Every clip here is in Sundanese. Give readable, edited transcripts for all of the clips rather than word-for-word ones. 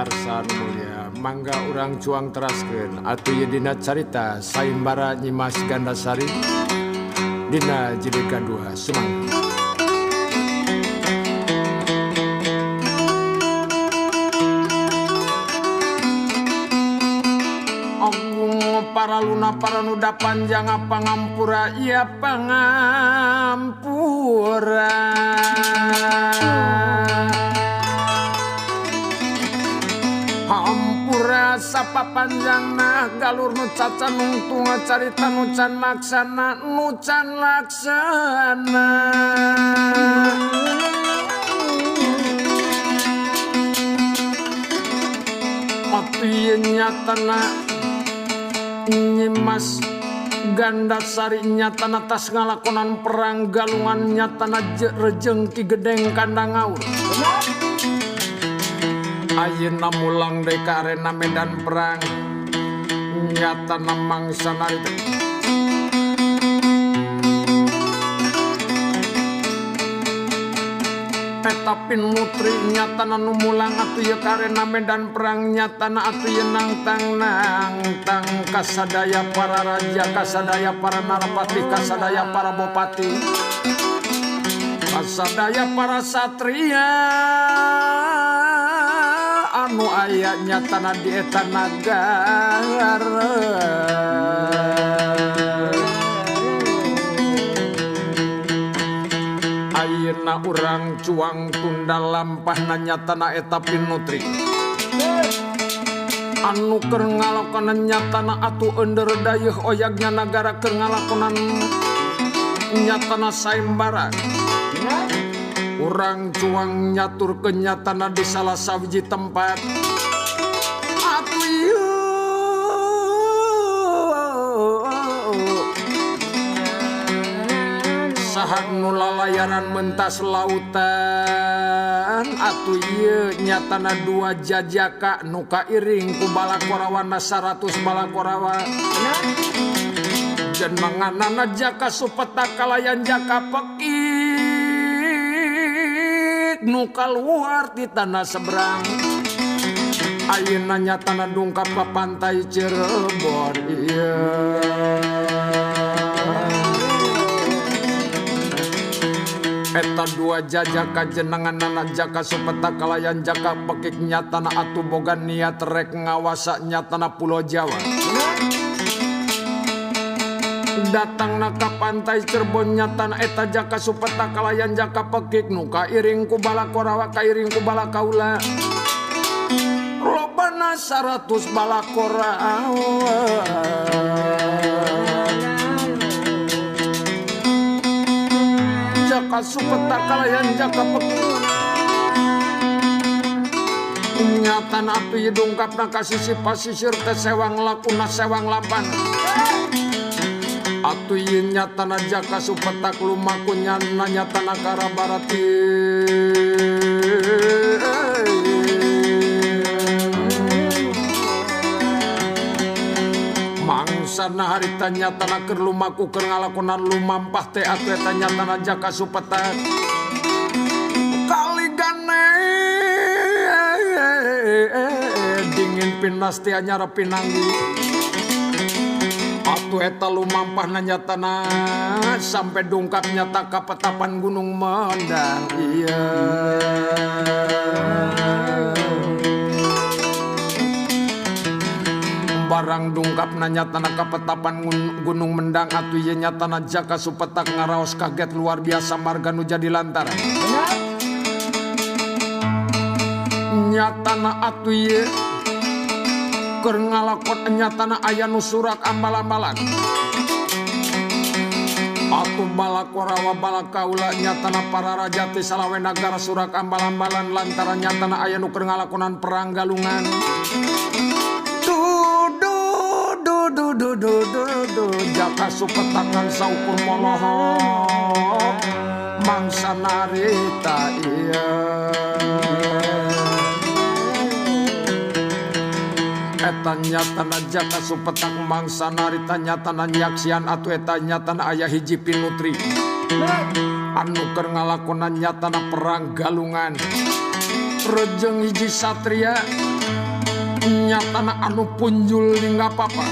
pamirsa mulia mangga urang cuang teraskeun atuh ye dina carita Sayembara Nyimas Gandasari dina jilid kadua sumangga. Para luna para nuda panjang apa ngampura iya pangampura hampura sapa panjang nah galur nu cacan nungtung carita nucan laksana tapi nyatana Nyimas Gandasari nyatana tas ngalakonan perang galungan nyatana rejeng ki gedeng kandang aur ayeuna mulang deui ka arena medan perang nyatana mangsa narita tapi nutri nyatana nu mulang atuh ye karena medan perang nyatana atuh ye nangtang kasadaya para raja kasadaya para narapati kasadaya para bupati kasadaya para satria anu aya nyatana di eta nagara ayeuna urang cuang tunda lampahna nyatana eta pinutri anu keur ngalakonan nyatana atuh ender dayeuh oyagnya nagara keur ngalakonan nyatana sayembara urang cuang nyatur kenyatana di salah sawiji tempat atuh ieu saha nu lalayaran mentas lautan atuh ieu nyatana dua jajaka nu kairing ku balakorawana 100 balakorawa jeung manganana jaka supeta kalayan jaka pekik nu kaluar ti tanah seberang ayeuna nyatana dungkap ka pantai Cirebon eta dua jajaka jenengan anak jaka supeta kalayan jaka pekik nyatana atuh boga niat rek ngawasa nyatana Pulau Jawa datangna ka pantai Cirebon nyatana eta jaka supeta kalayan jaka pekik nu kairing ku balakorawa kairing ku balakaula lobana 100 balakorawa jaka supeta kalayan jaka pekik nyatana atuh dungkapna ka sisi pasisir teh sewang lakuna sewang lapan atuh ieu nyatana jaka supeta lumaku nyatana karabarati mangsana harita nyatana keur lumaku keur ngalakonan lumampah teh atuh eta nyatana jaka supeta kaligane dingin pinas teh anyar pinanggi atuh eta lumampahna nyatana sampai dungkap nyata ka petapan Gunung Mendang iya barang dungkapna nyatana ka petapan Gunung Mendang atuh ieu nyatana jaka supeta ngaraos kaget luar biasa marga nu jadi lantaran nyatana atuh ieu keur ngalakon nyatana aya nu surak ambal-ambalan atuh balakorawa balakaula nyatana para raja ti salawe nagara surak ambal-ambalan lantaran nyatana aya nu keur ngalakonan perang galungan jaka supeta kan saukur molohok mangsa narita iya eta nyatana jaka supeta mangsa narita nyatana nyaksian atuh eta nyatana aya hiji pinutri anu keur ngalakonan nyatana perang galungan rejeng hiji satria nyatana anu punjul ningga papa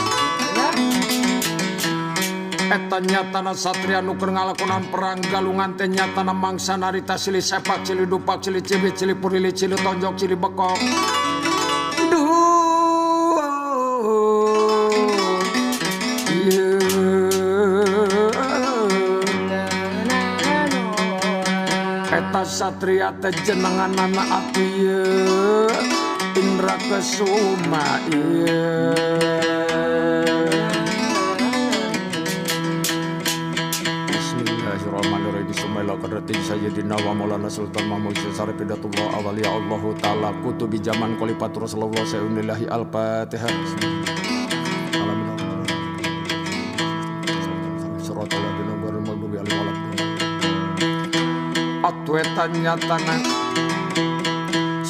eta nyatana satria nu keur ngalakonan perang galungan teh nyatana mangsa narita silih sepak silih dupak silih cibit silih purili silih tonjok silih bekok eta satria teh jenenganana atuh ieu Indra Kesuma ieu Bismillahirrahmanirrahim Bismillah kadratin sayyidina wa maulana sultan Mahmud Syarif Hidatullah awliya Allah taala kutubi zaman khalifat Rasulullah sallallahu al-Fatihah Atweta nyatana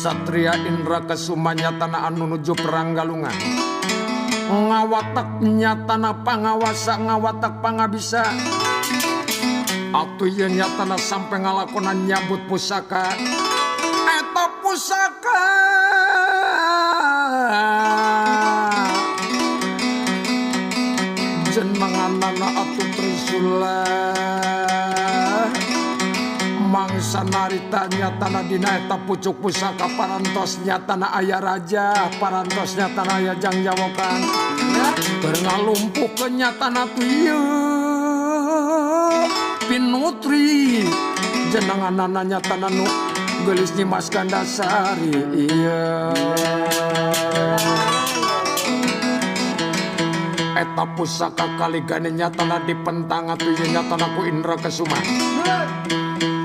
Satria Indra Kesuma nyatana anu nuju perang galungan ngawatak nyatana pangawasa ngawatak pangabisa atuh ieu nyatana sampe ngalakonan nyabut pusaka eta pusaka jenenganana atuh Trisula mangsa narita nyatana dina eta pucuk pusaka parantos nyatana aya raja parantos nyatana aya jangjawokan keur ngalumpuh ke nyatana tu ieu Pinutri jenenganana nyatana nu geulis Nyimas Gandasari ieu eta pusaka kaligane nyatana dipentang atuh ieu nyatana ku Indra Kesuma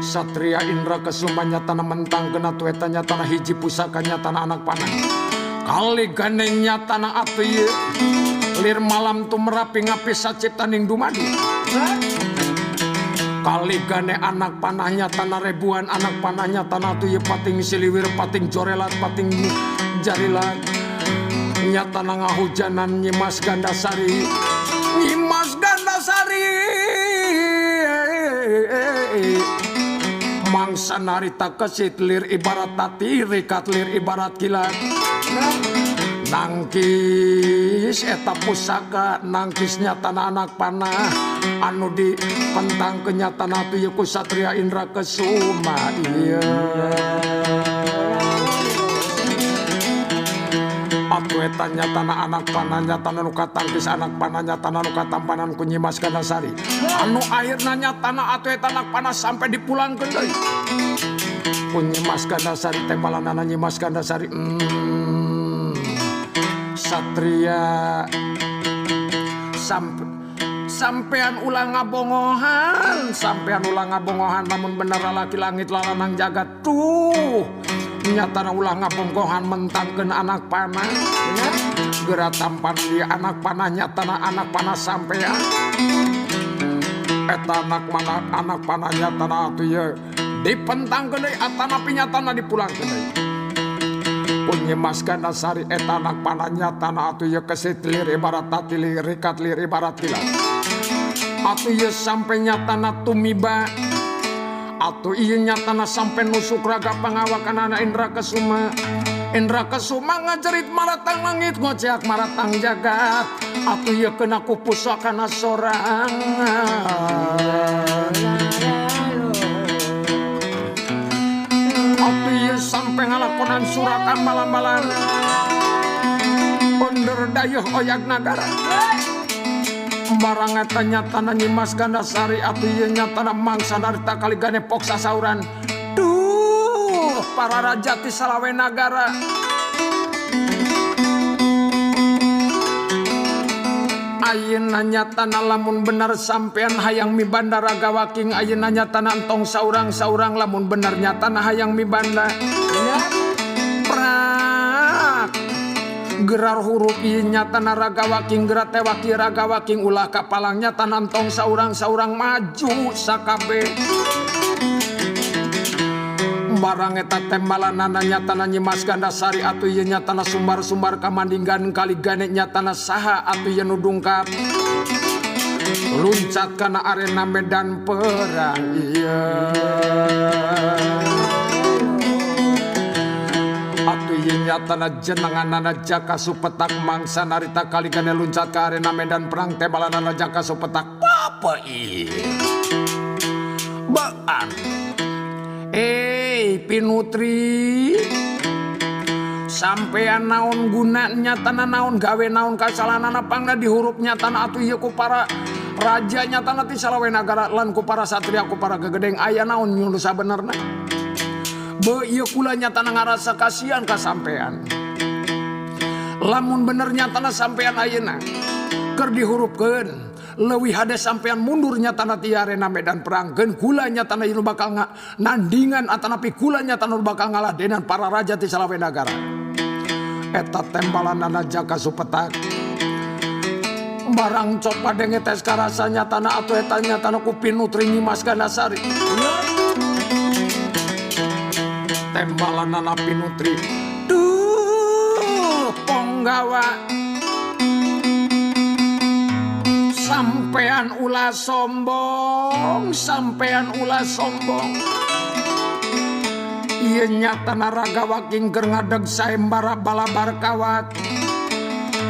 Satria Indra Kesuma nyatana mentang kena tueta nyatana hiji pusaka nyatana anak panah kali gane nyatana atuh ieu lir malam tu merapi ngapi saciptaning dumadi kali gane anak panah nyatana ribuan anak panah nyatana atuh ieu pating siliwir pating jorelat pating jarilat nyatana ngahujanan Nyimas Gandasari Nyimas Gandasari mangsa narita kesit lir ibarat tati rikat lir ibarat kilat nangkis eta pusaka nangkis nyatana anak panah anu dipentang kenyatana atuh ieu ku Satria Indra Kesuma ieu atuh eta nyatana anak panah nyatana nu katangkis anak panah nyatana nu katampanan ku Nyimas Gandasari anu akhirna nyatana atuh eta anak panah sampai dipulangkeun deui ku Nyimas Gandasari teh malanana Nyimas Gandasari Satria sampean ulang ngabongohan namun bener lalaki langit lalanang jagat tuh nyatana ulah ngabongkohan mentangkeun anak panah geura tampan di anak panah nyatana anak panah sampean eta anak panah nyatana atuh ieu dipentangkeun deui atanapi nyatana dipulangkeun deui ku Nyimas Gandasari eta anak panah nyatana atuh ieu kesit lir ibarat tati lir rikat lir ibarat kilat atuh ieu sampe nyatana tumiba atuh ieu nyatana sampe nusuk raga pangawakan anak Indra Kesuma Indra Kesuma ngajerit maratang langit ngoceak maratang jagat atuh ieu kena ku pusakana sorangan atuh ieu sampe ngalakonan surakan malam-malam under dayeuh oyak nagara barang eta nyatana Nyimas Gandasari atuh ieu nyatana mangsa narita kaligane pok sasauran duh para raja ti salawe nagara ayeuna nyatana lamun bener sampean hayang mibanda raga waking ayeuna nyatana entong saurang-saurang lamun bener nyatana hayang mibanda gerar huruf ieu nyatana raga waking geura teh waki raga waking ulah kapalang nyatana entong saurang-saurang maju sakabeh barang eta teh malanana nyatana Nyimas Gandasari atuh ieu nyatana sumbar-sumbar kamandingan kaligane nyatana saha atuh ieu nu dungkap luncat kana arena medan perang ieu atuh ieu nyatana jenenganana Jaka Supetak mangsa narita kaligane luncat ka arena medan perang tembalanana Jaka Supetak papa baan Pinutri sampean naon guna nyatana naon gawe naon kasalanana pangna di huruf nyatana atuh ieu ku para raja nyatana ti salawe nagara lan ku para satria ku para gegedeng aya naon nyuluh sabenerna be ieu kula nyatana ngarasa kasihan ka sampean lamun bener nyatana sampean ayeuna keur dihurupkeun leuwih hade sampean mundur nyatana ti arena medan perang geun kula nyatana ieu bakal nandingan atanapi kula nyatana bakal ngaladenan para raja ti salawe nagara eta tembalanana Jaka Supetak barang cok padenge tes karasa nyatana atuh eta nyatana ku Pinutri Nyimas Gandasari tembalanana Pinutri duh Ponggawa sampean ulah sombong ieu nyatana Ragawa king keur ngadeg saembara balabar kawat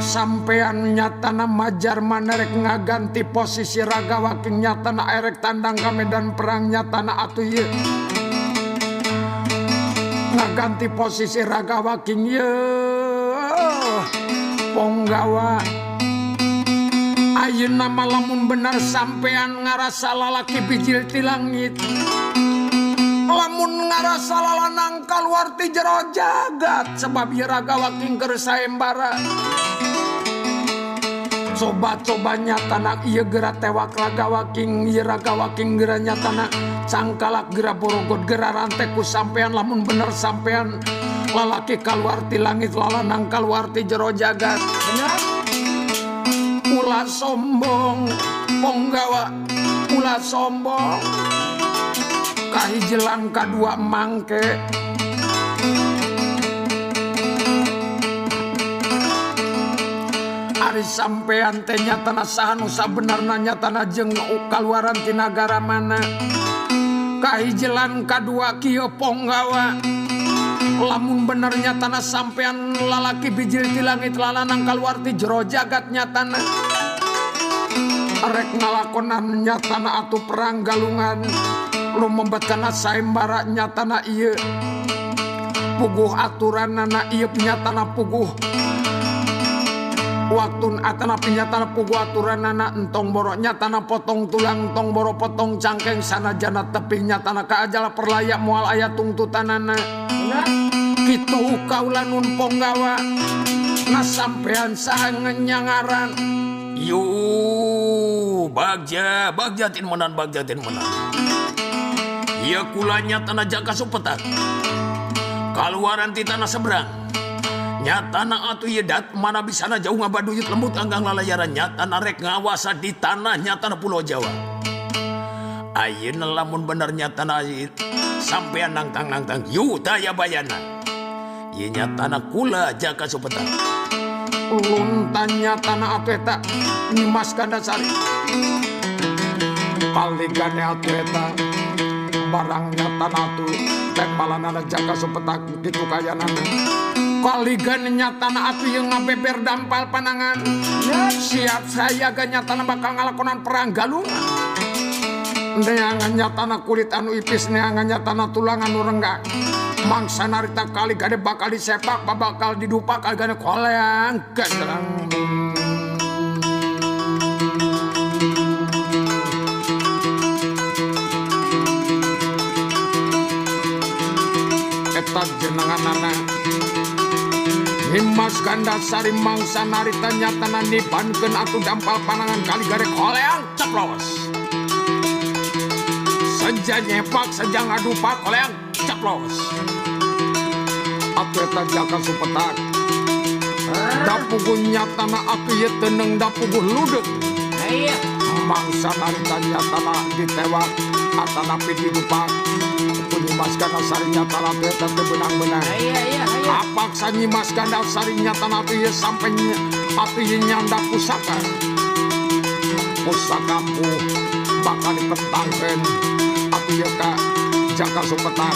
sampean nyatana majar manerek ngaganti posisi Ragawa king nyatana erek tandang ka medan perang nyatana atuh ieu ngaganti posisi Ragawa king ieu Ponggawa ayeuna malamun bener sampean ngarasa lalaki bijil ti langit lamun ngarasa lalanang kaluar ti jero jagat sebab ieu Ragawa king keur saembara coba-coba nyatana ieu geura tewak Ragawa king ieu Ragawa king geura nyatana cangkalak geura borogot geura rantek ku sampean lamun bener sampean lalaki kaluar ti langit lalanang kaluar ti jero jagat ulah sombong Ponggawa ulah sombong kahijilan kadua mangke ari sampean teh nyatana saha nu sabenerna nyatana jeung kaluaran ti nagara mana kahijilan kadua kieu Ponggawa lamun bener nyatana sampean lalaki bijil ti langit lalanang kaluar ti jero jagat nyatana rek ngalakonan nyatana atuh perang galungan lumembetkeun saembara nyatana ieu puguh aturanana ieu nyatana puguh waktun atana nyatana puguh aturanana entong boro nyatana potong tulang entong boro potong cangkeng sanajana teping nyatana kaajala perlayak moal aya tungtutanana kitu kaula nun Ponggawa na sampean saha ngenyangaran yu bagjatin menan ieu kula nyatana Jaka Supetak kaluaran ti tanah seberang nyatana atuh ieu dat mana bisana jauh ngabaduyut lembut anggang lalayaran nyatana rek ngawasa di tanah nyatana Pulau Jawa ayeuna lamun bener nyatana sampean nangtang yu daya bayana ieu nyatana kula Jaka Supetak luntan nyatana atuh eta Nyimas Gandasari kaligane atuh eta barang nyatana atuh tembalanana Jaka Supetak kitu kayanana kaligane nyatana atuh yang ngabeber dampal panangan siap saya ga nyatana bakal ngalakonan perang galungan neangan nyatana kulit anu ipis neangan nyatana tulang anu renggang mangsa narita kaligane bakal disepak bakal didupak kaligane koleang gadrang eta jenenganana Nyimas Gandasari mangsa narita nyatana nipankeun atuh dampal panangan kaligane koleang ceplos saja nyepak saja ngadupak koleang ceplos atuh eta Jaka Supetak dapuguh nyatana atuh ieu teuneng dapuguh ludeg mangsa narita nyatana ditewak atanapi didupak Nyimas Gandasari nyatana eta teh benang-benang apaksa Nyimas Gandasari nyatana ieu sampe atuh ieu nyandak pusaka bakal dipentangkeun atuh ieu ka Jaka Supetak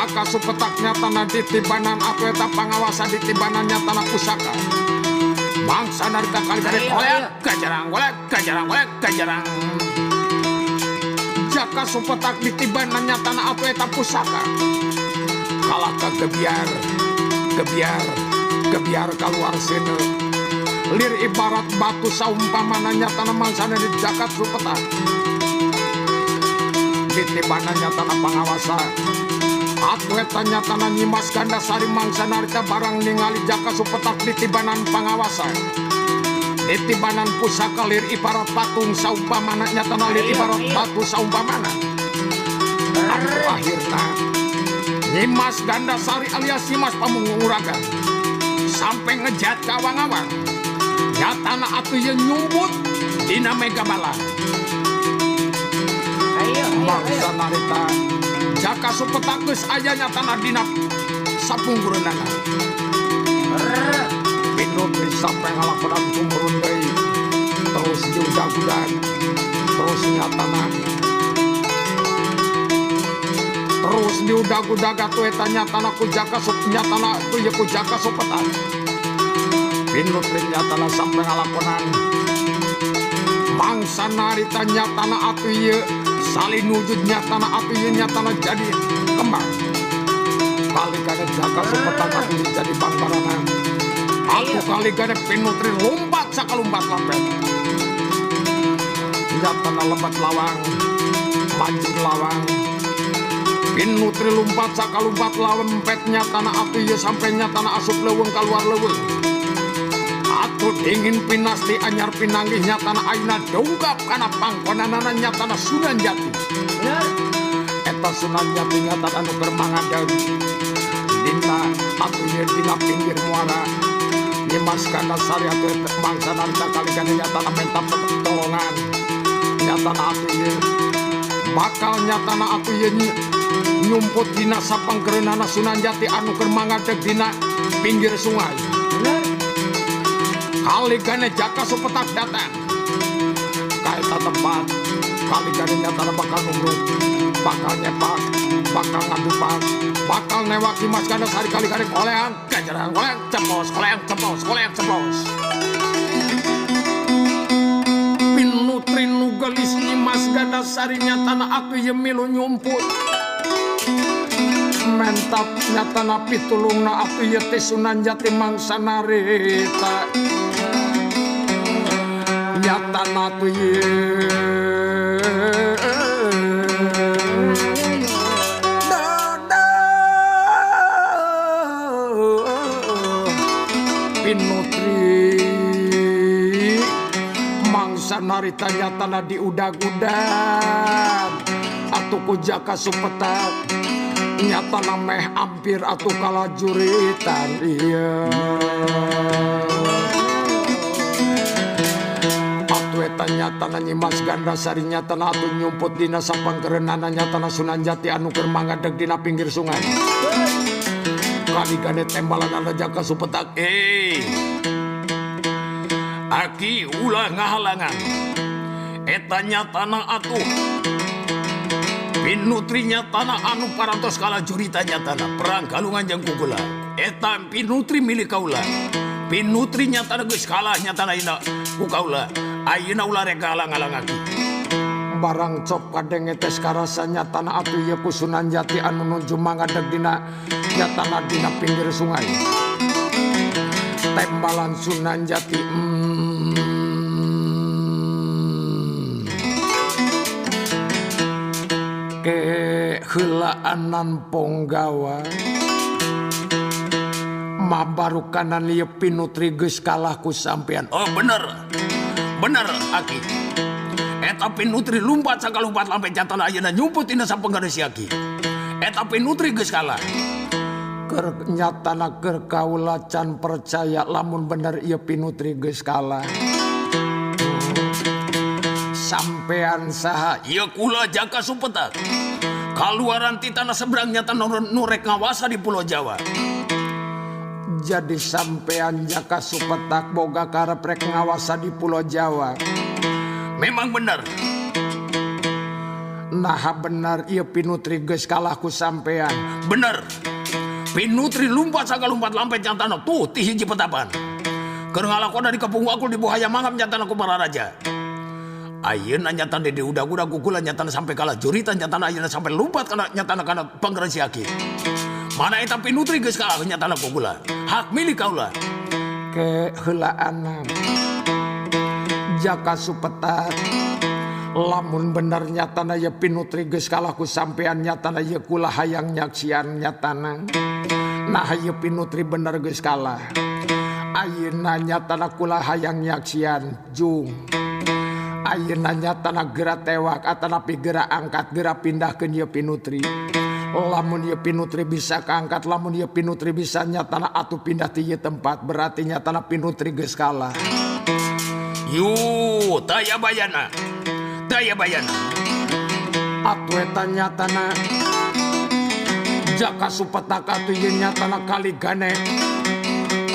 Jaka Supetak nyatana ditibanan atuh eta pangawasa ditibanan nyatana pusaka mangsa narita kaligane golek gajarang Jaka Supetak ditibanan nyatana atuh eta pusaka kalah ka gebiar keluar sini lir ibarat batu saumpamana nyatana mangsana di Jaka Supetak ditibanan nyatana pangawasa atuh eta nyatana Nyimas Gandasari mangsa narita barang ningali Jaka Supetak ditibanan pangawasa ditibanan pusaka lir ibarat patung saumpamana nyatana lir ibarat batu saumpamana anu akhirna Nyimas Gandasari alias Nyimas Pamunguragan sampai ngejat kawang-awang nyatana atuh ye nyumbut dina mega bala mangsa narita Jaka Supetak geus aya nyatana dina sapunggureunana Pinutri sampai ngalakonan tumurun deui terus diudag-udag terus nyatana terus diudag-udag atuh eta nyatana ku Jaka Supetak Pinutri nyatana sampai ngalakonan mangsa narita nyatana atuh ieu salin wujud nyatana atuh ieu nyatana jadi kembang kaligane Jaka Supetak atuh jadi bangbarana atuh kaligane Pinutri lompat sakalumpat lampet nyatana lembat lawang maju lawang Pinutri lompat sakalumpat lampet nyatana atuh ieu sampai nyatana asup leuweung kaluar leuweung atuh dingin pinasti anyar pinanggih nyatana ayeuna dongkap kana pangkonanana nyatana Sunan Jati eta Sunan Jati nyatana anu keur mangadeg dina atuh ieu dina pinggir muara Nyimas Gandasari atuh mangsa narita kaligane nyatana minta pertolongan nyatana atuh ieu bakal nyatana atuh ieu nyumput dina sapangkereunana Sunan Jati anu keur mangadeg dina pinggir sungai kaligane Jaka Supetak datang kaeta tempat kaligane nyatana bakal nunggu bakal nyepak bakal ngadupak bakal newak Nyimas Gandasari kaligane koleang gajarang koleang ceplos Pinutri nugelis Nyimas Gandasari nyatana atuh ieu milu nyumput mentap nyatana pitulungna atuh ieu teh Sunan Jati mangsa narita nyatana atuh ieu Pinutri mangsa narita nyatana diudag-udag atuh ku Jaka Supetak nyatana meh hampir atuh kalajuritan iya atuh eta nyatana Nyimas Gandasari nyatana atuh nyumput dina sapangkereunana nyatana Sunan Jati anu keur mangadeg dina pinggir sungai kaligane tembalan Jaka Supetak aki ulah ngahalangan eta nyatana atuh Pinutri nyatana anu parantos kalajurita nyatana perang galungan jeung kugula eta Pinutri milik kaula Pinutri nyatana geus kalah nyatana ina ku kaula ayeuna ulah rek halang-halangaki barang cop kadenge tes karasa nyatana atuh ieu ku Sunan Jati anu nuju mangadeg dina nyatana dina pinggir sungai tembalan Sunan Jati keheulaan Ponggawa mabarukanan ieu Pinutri geus kalah ku sampean oh bener aki eta Pinutri lumpat sakalumpat lampe nyatana ayeuna nyumput dina sapenggadeus si aki eta Pinutri geus kalah keur nyatana keur kaula can percaya lamun bener ieu Pinutri geus kalah sampean saha ieu kula Jaka Supetak kaluaran ti tanah seberang nyatana nu rek ngawasa di Pulau Jawa jadi sampean Jaka Supetak boga karep rek ngawasa di Pulau Jawa memang bener Nah bener ieu Pinutri geus kalah ku sampean. Bener. Pinutri lumpat saga lumpat lampet nyatana tuh ti hiji petapan. Keur ngalakona di kampung aku di Buhaya Mangap nyatana ku para raja. Ayeuna nyatana di udag-udag gugula nyatana sampai kalah jurita nyatana ayeuna sampai lumpat nyatana kana Pangeran Siaki. Mana eta Pinutri geus kalah nyatana gugula. Hak milik kaula. Ke heulaanan Jaka Supetak lamun bener nyatana ye Pinutri geus kalah ku sampean nyatana ye kula hayang nyaksian nyatana. Nah ye Pinutri bener geus kalah. Ayeuna nyatana kula hayang nyaksian Jung. Ayeuna nyatana geura tewak atanapi geura angkat geura pindahkeun ye Pinutri. Lamun ye Pinutri bisa kaangkat, lamun ye Pinutri bisa nyatana atuh pindah ti ieu tempat, berarti nyatana Pinutri geus kalah. Yu, daya bayana. Daya bayana. Atuh eta nyatana Jaka Supetak atuh ieu nyatana kali gane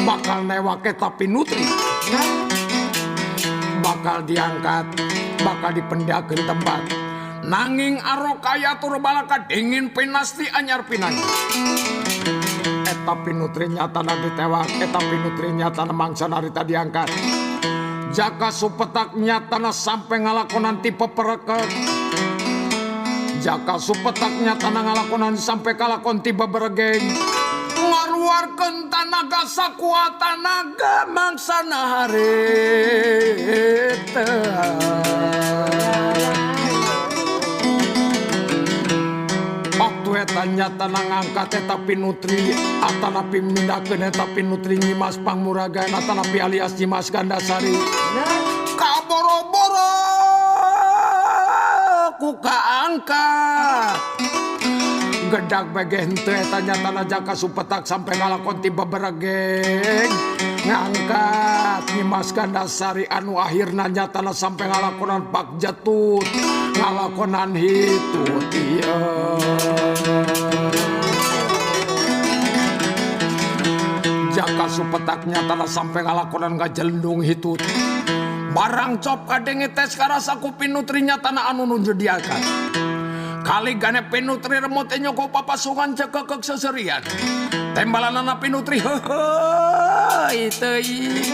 bakal newak eta Pinutri. Bakal diangkat, bakal dipendhakeun tempat. Nanging arokaya tur balaka dingin pinasti anyar pinang. Eta Pinutri nyatana ditewak, eta Pinutri nyatana mangsa narita diangkat. Jaka Supetak nyatana sampai ngalakonan tipe pereket. Jaka Supetak nyatana ngalakonan sampai kalakon tiba beregeng. Ngaluarkeun tanaga sakuat tanaga mangsana harita. Waktu eta nyatana ngangkat eta Pinutri atanapi mindahkeun eta Pinutri Nyimas Pangmuragan atanapi alias Nyimas Gandasari. Kaboro-boro ku kaangkat. Gedag begeh henteu eta nyatana Jaka Supetak sampai ngalakon tiba beregeng ngangkat Nyimas Gandasari anu akhirna nyatana sampai ngalakonan pak jatut ngalakonan hitut ieu. Jaka Supetak nyatana sampai ngalakonan ngajelendung hitut. Barang cop kadenge tes karasa ku Pinutri nyatana anu nunjudiakan. Kali gane Pinutri remote nyoko papasungan cekekek seserian. Tembalanana Pinutri heuheuy teuing.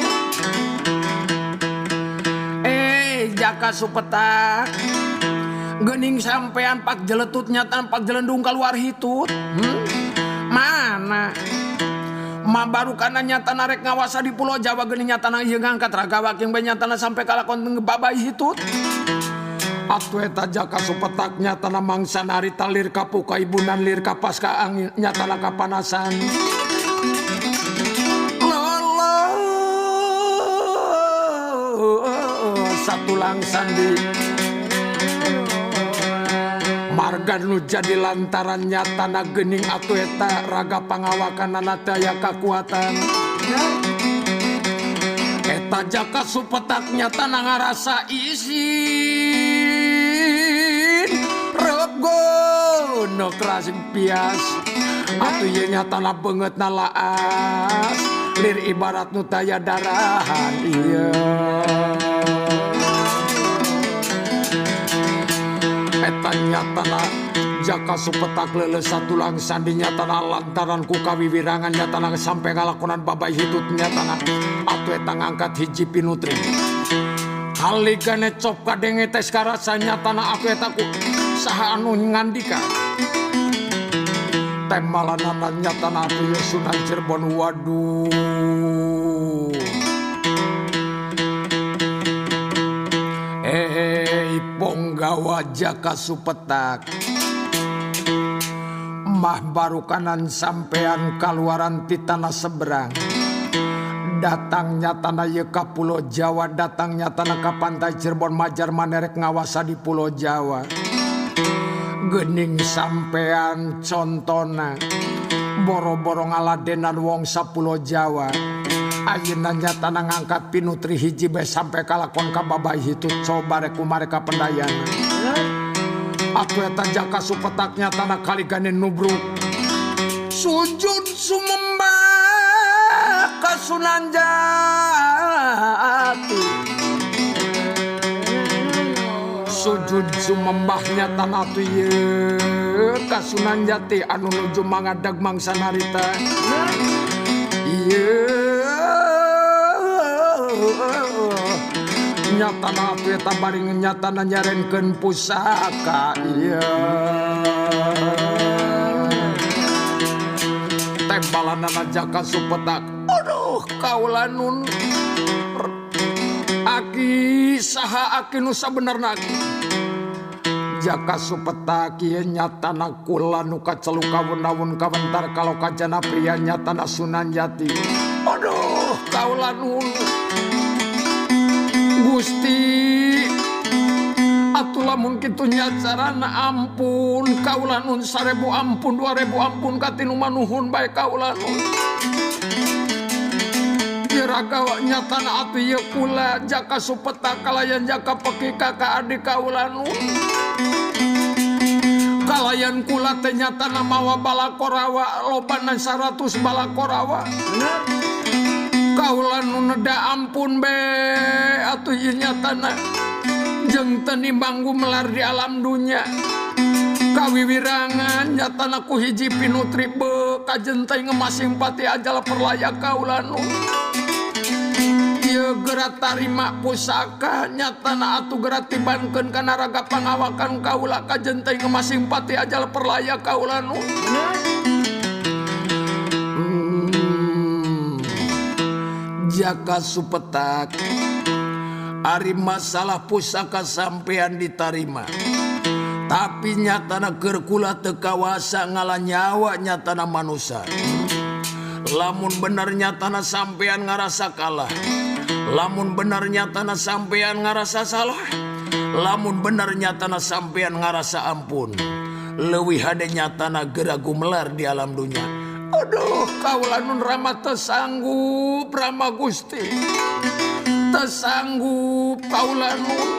Jaka Supetak geuning sampean pak jeletut nyatan pak jelendung keluar hitut. Mana? Mabarukana nyatana rek ngawasa di Pulau Jawa geuning nyatana ieu ngangkat raga waking bae nyatana sampai kalakon ngebabay hitut. Atuh eta Jaka Supetak nyatana mangsa narita lir kapuka ibunan lir kapas ka angin nyatana kapanasan. Satulang sandi marga nu jadi lantaran nyatana geuning atuh eta raga pangawakanana daya kakuatan. Eta Jaka Supetak nyatana ngarasa isin rego krasing pias atuh ieu nyatana beungeutna laas lir ibarat nu daya darahan ieu. Eta nyatana Jaka Supetak leuleus satulang sandi nyatana lantaran ku kawiwirangan nyatana sampai ngalakonan babay hitut nyatana atuh eta ngangkat hiji Pinutri. Kali gane cop kadenge tes karasa nyatana aku eta ku saha anu ngandika. Tembalanana nyatana atuh ye Sunan Cirebon waduh. Ponggawa Jaka Supetak mah baru kanan sampean kaluaran ti tanah seberang. Datang nyatana ye ka Pulau Jawa, datang nyatana ka pantai Cirebon majar manerek ngawasa di Pulau Jawa. Geuning sampean contona boro-boro ngaladenan wong sa Pulau Jawa. Ayeuna nyatana ngangkat Pinutri hiji bae sampai kalakon ka babay hitut coba rek kumareka pendayana. Atuh eta Jaka Supetak nyatana kali gane nubruk sujud sumembah ka Sunan Jati. Sujud sumembahnya tanah tu ye kasunan jati anu nuju mangadag mangsa narita iye nyatana tu eta baring nyatana nyarenkeun pusaka iye tembalanana Jaka Supetak aduh kaula nun aki saha aki nu sabenerna aki Jaka Supetak ieu nyatana kula nu kaceluk kawun-awun kawentar kalau kajana pria nyatana Sunan Jati aduh kaula nun Gusti atuh lamun kitu nyacarana ampun kaula nun 1000 ampun 2000 ampun katinu manuhun bae kaula nun Ragawa nyatana atuh ieu kula Jaka Supetak kalayan Jaka Peki kakak adik kaula nun kalayan kula teh nyatana mawa balakorawa lobana 100 balakorawa kaula nun neda ampun be atuh ieu nyatana jeung teu nimbang gumelar di alam dunya kawiwirangan nyatana ku hiji pinutri be kajenteng masing pati ajal perlaya kaula nun ieu geura tarima pusaka nyatana atuh geura tibankeun kana raga pangawakan kaula kajenteng masing pati ajal perlaya kaula nun Jaka Supetak ari masalah pusaka sampean ditarima tapi nyatana keur kula teu kawasa ngalanyawa nyatana manusia lamun bener nyatana sampean ngarasa kalah lamun bener nyatana sampean ngarasa salah lamun bener nyatana sampean ngarasa ampun leuwih hade nyatana geura gumelar di alam dunya aduh kaula nun rama teu sanggup rama Gusti teu sanggup kaula nun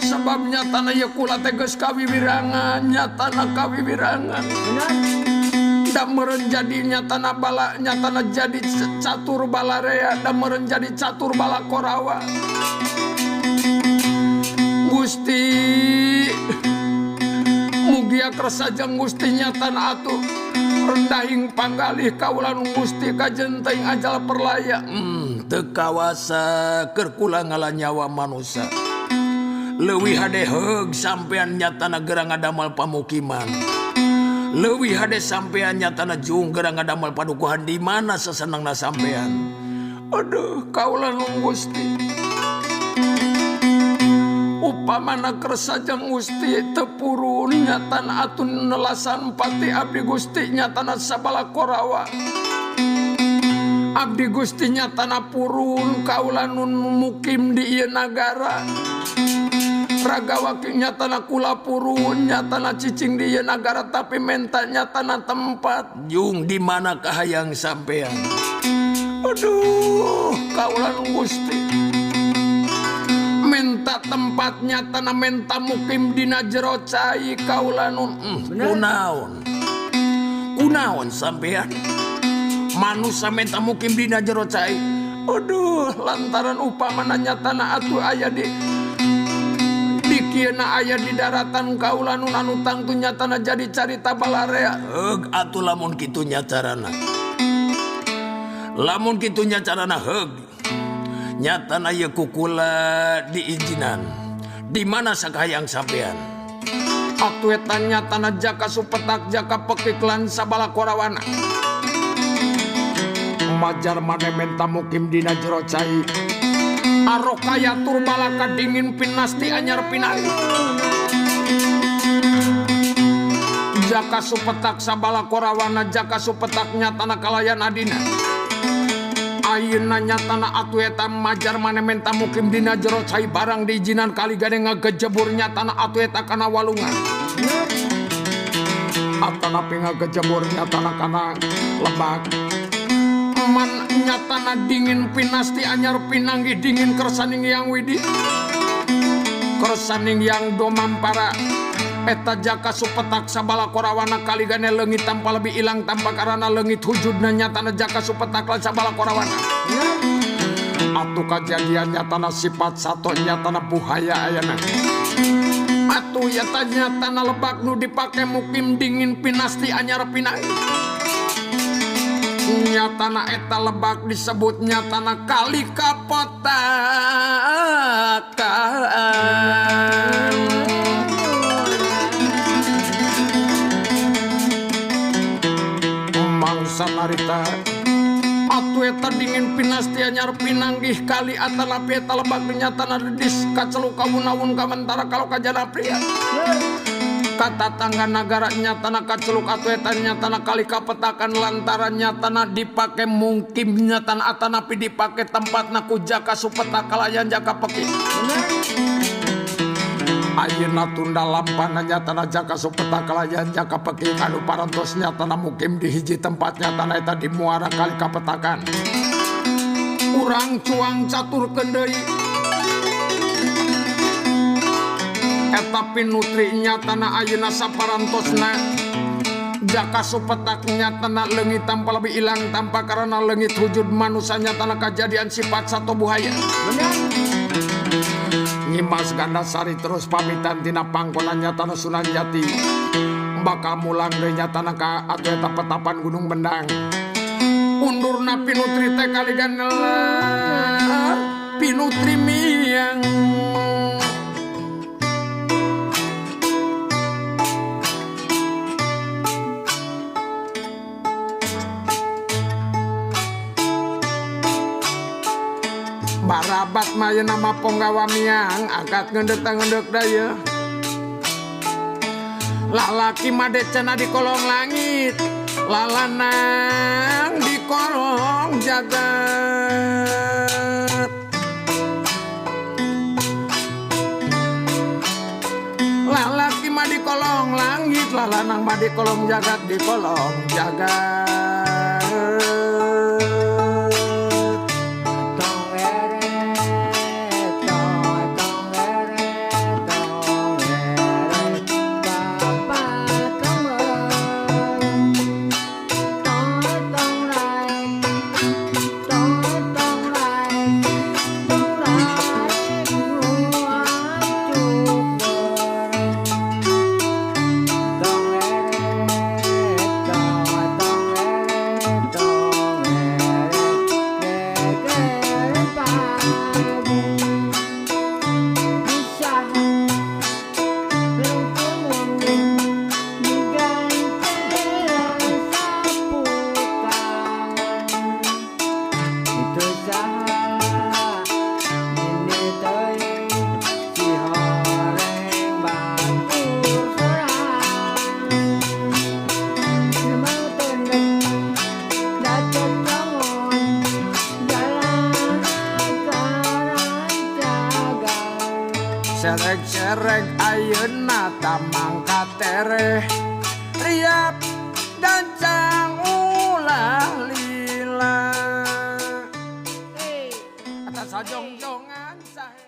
sebab nyatana ieu kula teh geus kawiwirangan nyatana kawiwirangan da meureun jadi nyatana bala nyatana jadi catur balarea da meureun jadi catur balakorawa Gusti mugia kersa jeung Gusti nyatana atuh rendahing panggalih kaula nu Gusti kajenteng ajal perlaya teu kawasa keur kula ngalanyawa manusia leuwih hade heug sampean nyatana geura ngadamel pamukiman leuwih hade sampean nyatana jung geura ngadamel padukuhan di mana sasenengna sampean aduh kaula nu Gusti upamana kersa jeung Gusti teu purun nyatana atuh nelasan pati abdi Gusti nyatana sabalakorawa abdi Gusti nyatana purun kaula nun mukim di ieu nagara ragawa nyatana kula purun nyatana cicing di ieu nagara tapi menta nyatana tempat jung di mana kahayang sampean aduh kaula nu Gusti menta tempat nyatana menta mukim dina jero cai kaula nun kunaon sampean manusia menta mukim dina jero cai aduh lantaran upamana nyatana atuh aya di kieuna aya di daratan kaula nun anu tangtu nyatana jadi carita balarea heug atuh lamun kitu nyacarana heug nyatana ieu kukula diijinan di mana sakayang sampean atuh eta nyatana Jaka Supetak Jaka Pekiklan sabalakorawana majar mane menta mukim dina jero cai arokaya turbalaka dingin pinasti anyar pinali Jaka Supetak sabalakorawana Jaka Supetak nyatana kalayan adina ayeuna nyatana atuh eta majar mane menta mukim dina jero cai barang diijinan kali gade ngagejebur nyatana atuh eta kana walungan atana ngagejebur nyatana kana lebak man nyatana dingin pinasti anyar pinanggi dingin kersaning yang widi kersaning yang domam para eta Jaka Supetak sabalakorawana kaligane leungit tanpa lebih ilang tanpa karana leungit hujudna nyatana Jaka Supetak lan sabalakorawana atuh kajadian nyatana sifat sato nyatana buhaya ayana atuh ya nyatana lebak nu dipake mukim dingin pinasti anyar pinang nyatana eta lebak disebut nyatana kali kapetakan mangsa narita atuh eta dingin pinasti anyar pinanggih kali atanapi eta lebak nyatana dedis kaceluk kawun-awun kamentara kalau kajana pria kata tangga negara nyatana kaceluk atuh eta nyatana kali kapetakan lantaran nyatana dipake mungkin nyatana atanapi dipake tempatna ku jaka supeta kalayan jaka peki ayeuna tunda lampana nyatana jaka supeta kalayan jaka peki kanu parantos nyatana mukim di hiji tempat nyatana eta di muara kali kapetakan urang cuang caturkeun deui eta pinutri nyatana ayeuna saparantosna jaka supetak nyatana leungit tanpa lebih ilang tanpa karena leungit wujud manusia nyatana kejadian sifat satu buhaya Nyimas Gandasari terus pamitan tina pangkonan nyatana Sunan Jati bakal mulang deui nyatana ka atuh eta petapan Gunung Bendang undurna pinutri teh kaligan pinutri miang barabat maya nama ponggawa miang angkat ngendek daya lalaki madecana di kolong langit lalanang di kolong jagat lalaki mah di kolong langit lalanang mah di kolong jagat di kolong jagat sereg-sereg ayeuna tamangka tereh riap dan cang ulah lila atas sajong-jongan sahe